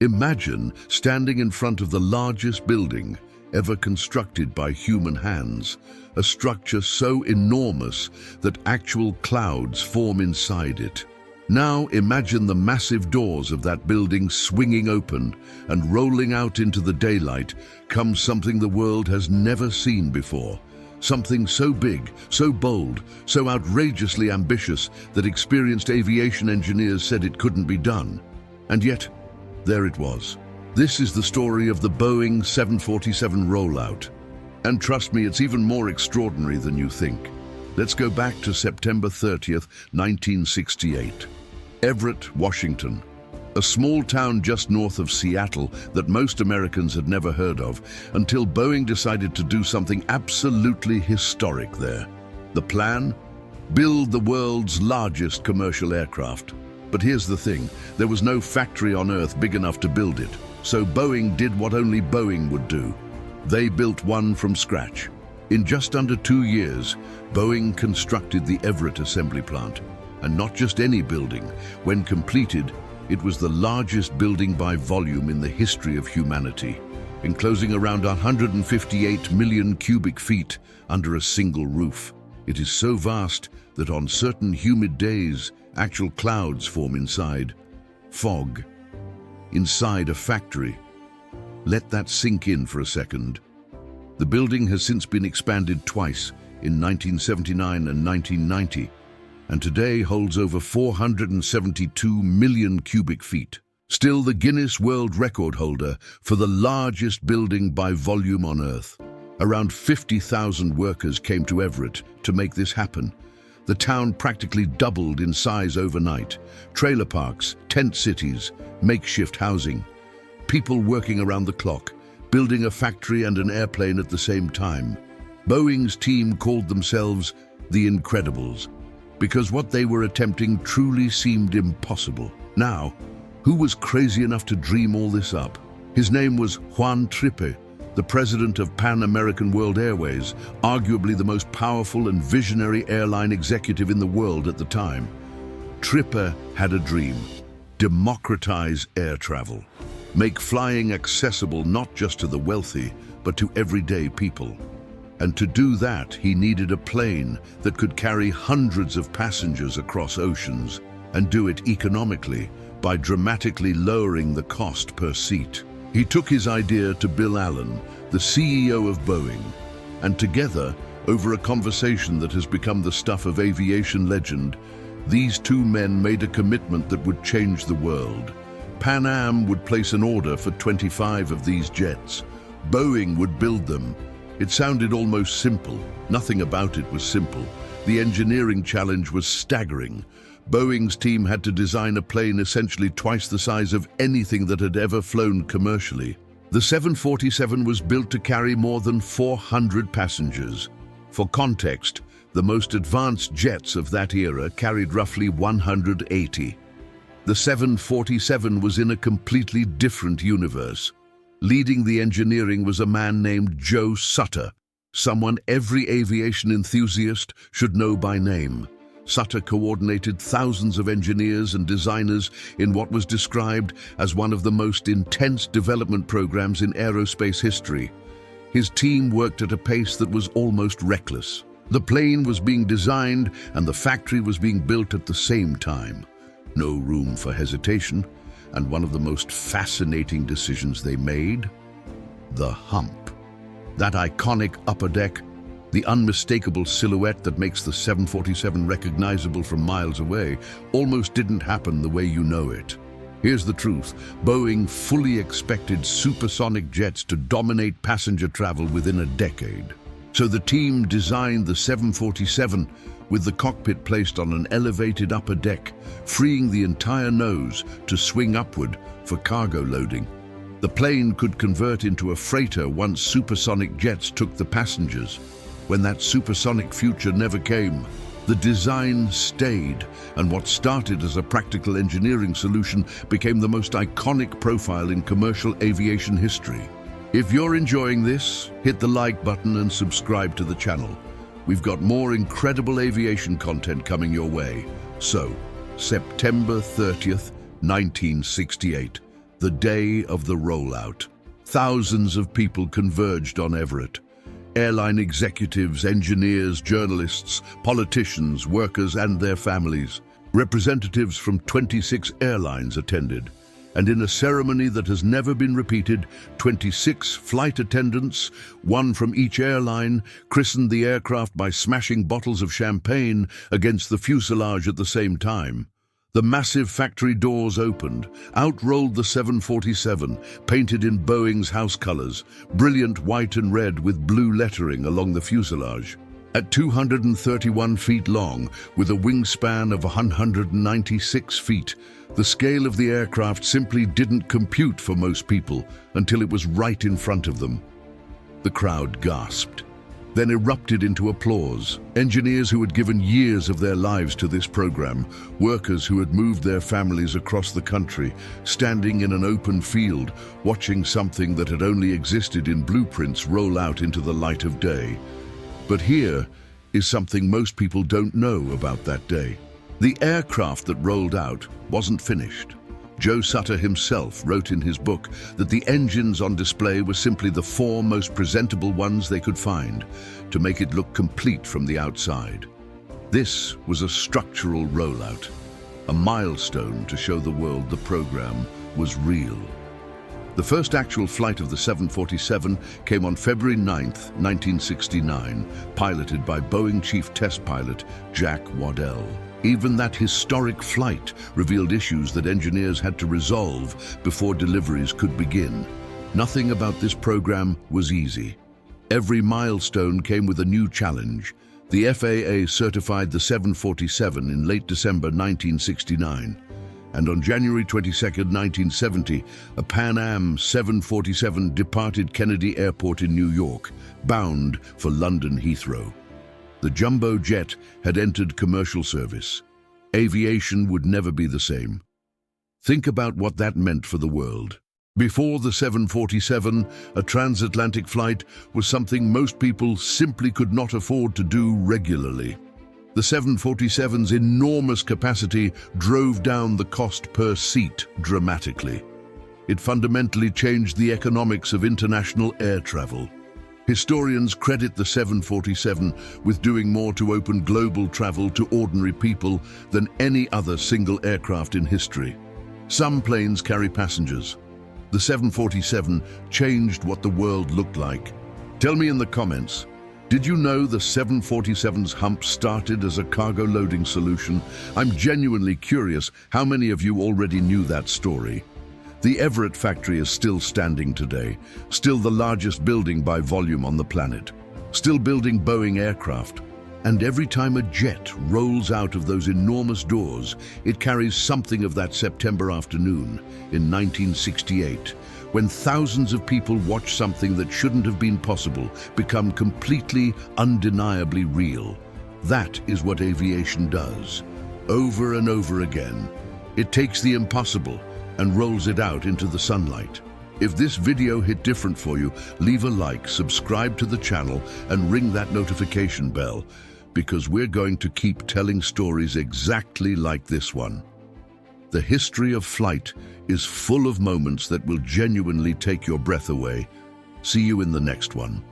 Imagine standing in front of the largest building ever constructed by human hands, a structure so enormous that actual clouds form inside it. Now imagine the massive doors of that building swinging open, and rolling out into the daylight comes something the world has never seen before. Something so big, so bold, so outrageously ambitious that experienced aviation engineers said it couldn't be done. And yet, there it was. This is the story of the Boeing 747 rollout. And trust me, it's even more extraordinary than you think. Let's go back to September 30th, 1968. Everett, Washington, a small town just north of Seattle that most Americans had never heard of until Boeing decided to do something absolutely historic there. The plan? Build the world's largest commercial aircraft. But here's the thing, there was no factory on Earth big enough to build it, so Boeing did what only Boeing would do. They built one from scratch. In just under 2 years, Boeing constructed the Everett assembly plant. And not just any building. When completed, it was the largest building by volume in the history of humanity, enclosing around 158 million cubic feet under a single roof. It is so vast that on certain humid days, actual clouds form inside. Fog. Inside a factory. Let that sink in for a second. The building has since been expanded twice, in 1979 and 1990, and today holds over 472 million cubic feet. Still the Guinness World Record holder for the largest building by volume on Earth. Around 50,000 workers came to Everett to make this happen. The town practically doubled in size overnight. Trailer parks, tent cities, makeshift housing. People working around the clock, building a factory and an airplane at the same time. Boeing's team called themselves the Incredibles, because what they were attempting truly seemed impossible. Now, who was crazy enough to dream all this up? His name was Juan Trippe, the president of Pan American World Airways, arguably the most powerful and visionary airline executive in the world at the time. Trippe had a dream: democratize air travel. Make flying accessible not just to the wealthy, but to everyday people. And to do that, he needed a plane that could carry hundreds of passengers across oceans, and do it economically by dramatically lowering the cost per seat. He took his idea to Bill Allen, the CEO of Boeing, and together, over a conversation that has become the stuff of aviation legend, these two men made a commitment that would change the world. Pan Am would place an order for 25 of these jets. Boeing would build them. It sounded almost simple. Nothing about it was simple. The engineering challenge was staggering. Boeing's team had to design a plane essentially twice the size of anything that had ever flown commercially. The 747 was built to carry more than 400 passengers. For context, the most advanced jets of that era carried roughly 180. The 747 was in a completely different universe. Leading the engineering was a man named Joe Sutter, someone every aviation enthusiast should know by name. Sutter coordinated thousands of engineers and designers in what was described as one of the most intense development programs in aerospace history. His team worked at a pace that was almost reckless. The plane was being designed and the factory was being built at the same time. No room for hesitation. And one of the most fascinating decisions they made? The hump. That iconic upper deck, the unmistakable silhouette that makes the 747 recognizable from miles away, almost didn't happen the way you know it. Here's the truth. Boeing fully expected supersonic jets to dominate passenger travel within a decade. So the team designed the 747 with the cockpit placed on an elevated upper deck, freeing the entire nose to swing upward for cargo loading. The plane could convert into a freighter once supersonic jets took the passengers. When that supersonic future never came, the design stayed, and what started as a practical engineering solution became the most iconic profile in commercial aviation history. If you're enjoying this, hit the like button and subscribe to the channel. We've got more incredible aviation content coming your way. So, September 30th, 1968, the day of the rollout. Thousands of people converged on Everett. Airline executives, engineers, journalists, politicians, workers and their families. Representatives from 26 airlines attended, and in a ceremony that has never been repeated, 26 flight attendants, one from each airline, christened the aircraft by smashing bottles of champagne against the fuselage at the same time. The massive factory doors opened. Out rolled the 747, painted in Boeing's house colors, brilliant white and red with blue lettering along the fuselage. At 231 feet long, with a wingspan of 196 feet, the scale of the aircraft simply didn't compute for most people until it was right in front of them. The crowd gasped, then erupted into applause. Engineers who had given years of their lives to this program, workers who had moved their families across the country, standing in an open field, watching something that had only existed in blueprints roll out into the light of day. But here is something most people don't know about that day. The aircraft that rolled out wasn't finished. Joe Sutter himself wrote in his book that the engines on display were simply the four most presentable ones they could find to make it look complete from the outside. This was a structural rollout, a milestone to show the world the program was real. The first actual flight of the 747 came on February 9, 1969, piloted by Boeing Chief Test Pilot Jack Waddell. Even that historic flight revealed issues that engineers had to resolve before deliveries could begin. Nothing about this program was easy. Every milestone came with a new challenge. The FAA certified the 747 in late December 1969. And on January 22, 1970, a Pan Am 747 departed Kennedy Airport in New York, bound for London Heathrow. The jumbo jet had entered commercial service. Aviation would never be the same. Think about what that meant for the world. Before the 747, a transatlantic flight was something most people simply could not afford to do regularly. The 747's enormous capacity drove down the cost per seat dramatically. It fundamentally changed the economics of international air travel. Historians credit the 747 with doing more to open global travel to ordinary people than any other single aircraft in history. Some planes carry passengers. The 747 changed what the world looked like. Tell me in the comments, did you know the 747's hump started as a cargo loading solution? I'm genuinely curious how many of you already knew that story. The Everett factory is still standing today, still the largest building by volume on the planet, still building Boeing aircraft. And every time a jet rolls out of those enormous doors, it carries something of that September afternoon in 1968, when thousands of people watch something that shouldn't have been possible become completely, undeniably real. That is what aviation does, over and over again. It takes the impossible and rolls it out into the sunlight. If this video hit different for you, leave a like, subscribe to the channel, and ring that notification bell, because we're going to keep telling stories exactly like this one. The history of flight is full of moments that will genuinely take your breath away. See you in the next one.